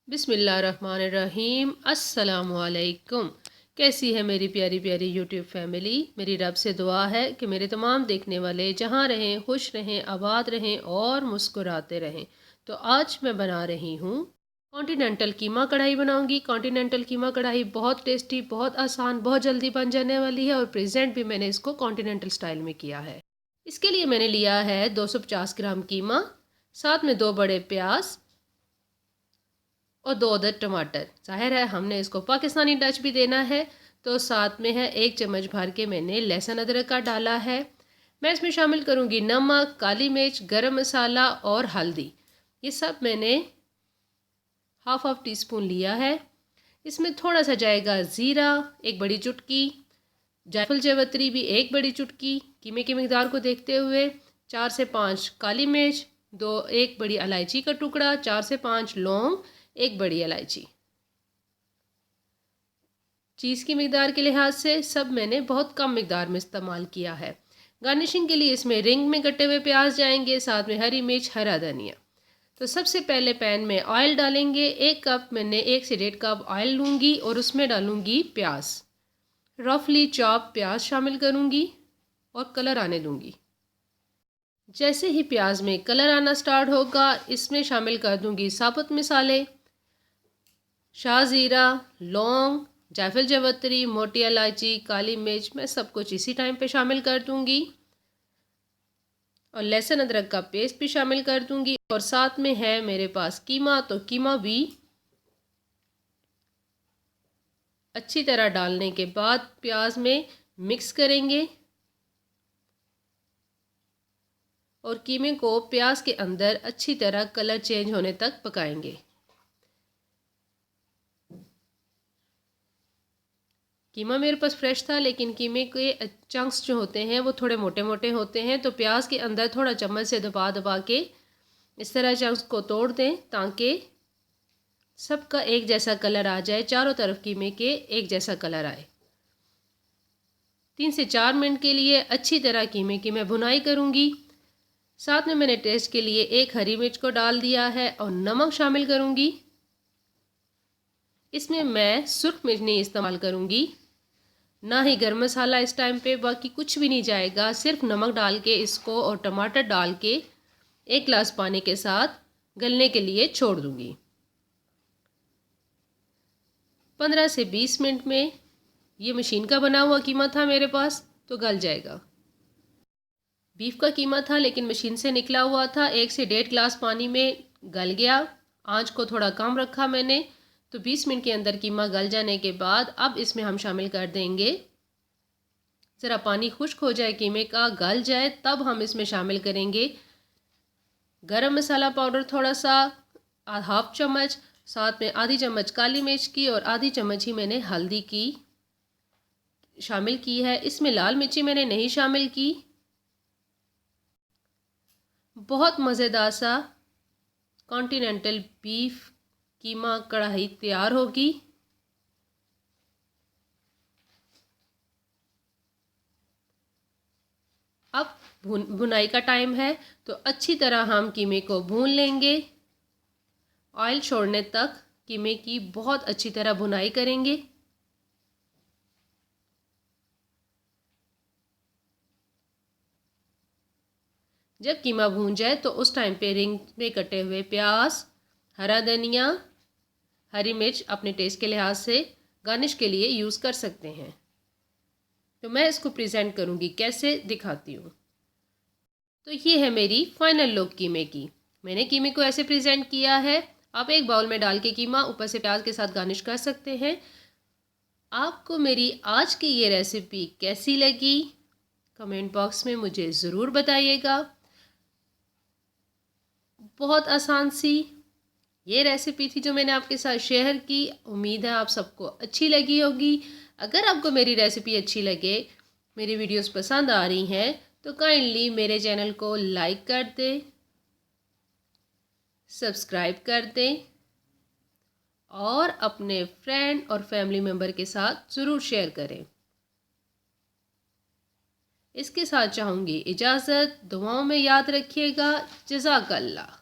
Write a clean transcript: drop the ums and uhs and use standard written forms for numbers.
बिस्मिल्लाहिर्रहमानिर्रहीम। अस्सलामुअलैकुम। कैसी है मेरी प्यारी प्यारी यूट्यूब फैमिली। मेरी रब से दुआ है कि मेरे तमाम देखने वाले जहाँ रहें, खुश रहें, आबाद रहें और मुस्कुराते रहें। तो आज मैं बना रही हूँ कॉन्टिनेंटल कीमा कढ़ाई बनाऊंगी। कॉन्टिनेंटल कीमा कढ़ाई बहुत टेस्टी, बहुत आसान, बहुत जल्दी बन जाने वाली है और प्रेजेंट भी मैंने इसको कॉन्टिनेंटल स्टाइल में किया है। इसके लिए मैंने लिया है 250 ग्राम कीमा, साथ में 2 बड़े प्याज और 2 अदद टमाटर। जाहिर है हमने इसको पाकिस्तानी टच भी देना है, तो साथ में है 1 चम्मच भर के मैंने लहसुन अदरक का डाला है। मैं इसमें शामिल करूँगी नमक, काली मिर्च, गरम मसाला और हल्दी। ये सब मैंने हाफ टी स्पून लिया है। इसमें थोड़ा सा जाएगा ज़ीरा, 1 बड़ी चुटकी, जायफल जावित्री भी 1 बड़ी चुटकी, कीमे की मिकदार को देखते हुए 4 से 5 काली मिर्च, 1 बड़ी इलायची का टुकड़ा, 4 से 5 लौंग, 1 बड़ी इलायची। चीज़ की मिकदार के लिहाज से सब मैंने बहुत कम मिकदार में इस्तेमाल किया है। गार्निशिंग के लिए इसमें रिंग में कटे हुए प्याज जाएंगे, साथ में हरी मिर्च, हरा धनिया। तो सबसे पहले पैन में ऑयल डालेंगे। 1 कप मैंने 1 से 1.5 कप ऑयल लूँगी और उसमें डालूँगी प्याज। रफली चॉप प्याज शामिल करूँगी और कलर आने दूँगी। जैसे ही प्याज में कलर आना स्टार्ट होगा, इसमें शामिल कर दूँगी साबुत मसाले, शाहज़ीरा, लौंग, जायफल जावित्री, मोटी इलायची, काली मिर्च। मैं सब कुछ इसी टाइम पे शामिल कर दूँगी और लहसुन अदरक का पेस्ट भी शामिल कर दूँगी। और साथ में है मेरे पास कीमा, तो कीमा भी अच्छी तरह डालने के बाद प्याज में मिक्स करेंगे और कीमे को प्याज के अंदर अच्छी तरह कलर चेंज होने तक पकाएंगे। कीमा मेरे पास फ्रेश था, लेकिन कीमे के चंक्स जो होते हैं वो थोड़े मोटे मोटे होते हैं, तो प्याज के अंदर थोड़ा चम्मच से दबा दबा के इस तरह चंक्स को तोड़ दें ताकि सबका एक जैसा कलर आ जाए, चारों तरफ कीमे के एक जैसा कलर आए। 3 से 4 मिनट के लिए अच्छी तरह कीमे की मैं भुनाई करूँगी। साथ में मैंने टेस्ट के लिए 1 हरी मिर्च को डाल दिया है और नमक शामिल करूँगी। इसमें मैं सुर्ख मिर्च नहीं इस्तेमाल करूँगी, ना ही गरम मसाला इस टाइम पे, बाकी कुछ भी नहीं जाएगा। सिर्फ नमक डाल के इसको और टमाटर डाल के 1 गिलास पानी के साथ गलने के लिए छोड़ दूँगी। 15 से 20 मिनट में ये मशीन का बना हुआ कीमा था मेरे पास, तो गल जाएगा। बीफ का कीमा था लेकिन मशीन से निकला हुआ था, 1 से 1.5 गिलास पानी में गल गया। आंच को थोड़ा कम रखा मैंने, तो 20 मिनट के अंदर कीमा गल जाने के बाद अब इसमें हम शामिल कर देंगे, ज़रा पानी खुश्क हो जाए, कीमे का गल जाए, तब हम इसमें शामिल करेंगे गरम मसाला पाउडर थोड़ा सा, हाफ चम्मच, साथ में आधी चम्मच काली मिर्च की और आधी चम्मच ही मैंने हल्दी की शामिल की है। इसमें लाल मिर्ची मैंने नहीं शामिल की। बहुत मज़ेदार सा कॉन्टिनेंटल बीफ कीमा कढ़ाई तैयार होगी। अब भुनाई का टाइम है, तो अच्छी तरह हम कीमे को भून लेंगे। ऑयल छोड़ने तक कीमे की बहुत अच्छी तरह भुनाई करेंगे। जब कीमा भून जाए तो उस टाइम पे रिंग में कटे हुए प्याज, हरा धनिया, हरी मिर्च अपने टेस्ट के लिहाज से गार्निश के लिए यूज़ कर सकते हैं। तो मैं इसको प्रेजेंट करूँगी, कैसे दिखाती हूँ। तो ये है मेरी फाइनल लुक कीमे की। मैंने कीमे को ऐसे प्रेजेंट किया है। आप एक बाउल में डाल के कीमा ऊपर से प्याज के साथ गार्निश कर सकते हैं। आपको मेरी आज की ये रेसिपी कैसी लगी, कमेंट बॉक्स में मुझे ज़रूर बताइएगा। बहुत आसान सी ये रेसिपी थी जो मैंने आपके साथ शेयर की। उम्मीद है आप सबको अच्छी लगी होगी। अगर आपको मेरी रेसिपी अच्छी लगे, मेरी वीडियोस पसंद आ रही हैं, तो काइंडली मेरे चैनल को लाइक कर दें, सब्सक्राइब कर दें और अपने फ्रेंड और फैमिली मेम्बर के साथ ज़रूर शेयर करें। इसके साथ चाहूँगी इजाज़त। दुआओं में याद रखिएगा। जज़ाकल्लाह।